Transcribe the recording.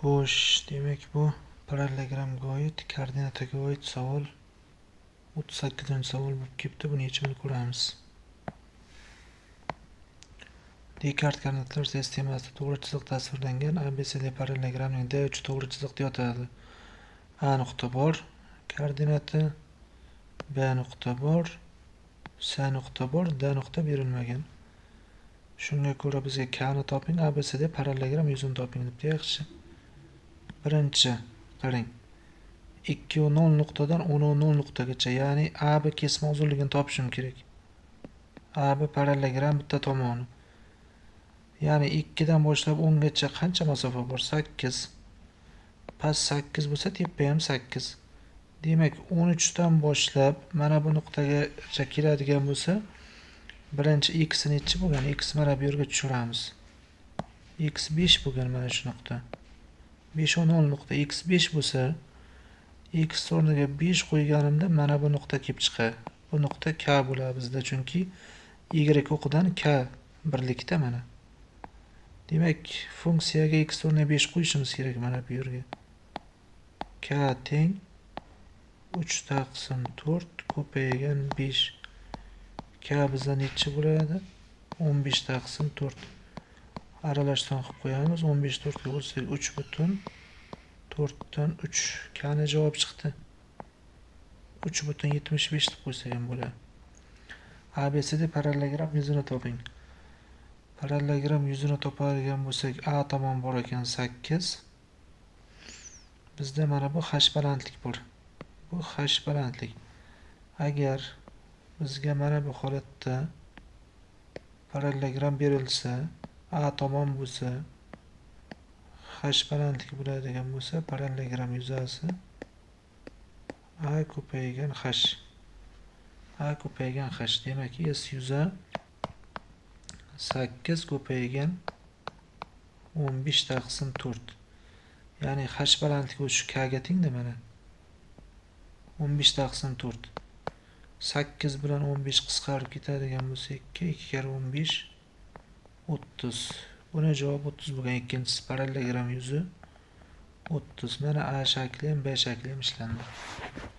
Xo'sh, demak bu parallelogramga oid, koordinataga oid savol 38-savol bo'lib kelibdi. Buni yechimini ko'ramiz. Dekart koordinatalar sistemasida to'g'ri chiziq tasvirlangan ABCD parallelogramning D uchi to'g'ri chiziqda yotadi. A nuqta bor, koordinati, B nuqta bor, C nuqta bor, D nuqta berilmagan. Shunga ko'ra bizga K ni toping, ABCD parallelogram yuzini toping debdi. Yaxshi. Birinchi qarang. 2,0 nuqtadan 10,0 nuqtagacha, ya'ni AB kesma uzunligini topishim kerak. AB parallelogram bitta tomoni. Ya'ni 2 dan boshlab 10 gacha qancha masofa bor? 8. Past 8 bo'lsa, tepa ham 8. Demak, 13 dan boshlab mana bu nuqtagacha keladigan bo'lsa, birinchi x nechi bo'lgan? X mana bu yerga tushiramiz. X 5 bo'lgan mana shu nuqta. 5,0 nuqta x 5 bo'lsa, x o'rniga 5 qo'yganimda mana bu nuqta kelib chiqadi. Bu nuqta K bo'ladi bizda, chunki y o'qidan K birlikda mana. Demak, funksiyaga x o'rniga 5 qo'yishimiz kerak mana bu yerga. K teng 3 taqsim 4 ko'paygan 5. K bizda nechi bo'ladi? 15 taqsim 4. Aralashtirib qilib qo'yamiz. 15 4 ga bo'lsak 3 butun 4 dan 3. K ni javob chiqdi. 3 butun 75 deb qo'ysak ham bo'ladi. ABCD parallelogram yuzini toping. Parallelogram yuzini topadigan bo'lsak, A tomon bor ekan 8. Bizda mana bu h balandlik bor. Bu h balandlik. Agar bizga mana bu holatda parallelogram berilsa, A tomon bo'lsa, h balandlik bo'ladigan bo'lsa, parallelogram yuzasi A ko'paygan h. A ko'paygan h. Demak, S yuza 8 ko'paygan 15 taqsim 4. Ya'ni h balandligi shu k ga tengda mana. 15 taqsim 4. 8 bilan 15 qisqarib ketadigan bo'lsa 2, 2 kare 15 30. Buni javob 30 bo'lgan. Ikkinchisi parallelogram yuzi 30. Mana A shakli ham B shakli ham ishlandi.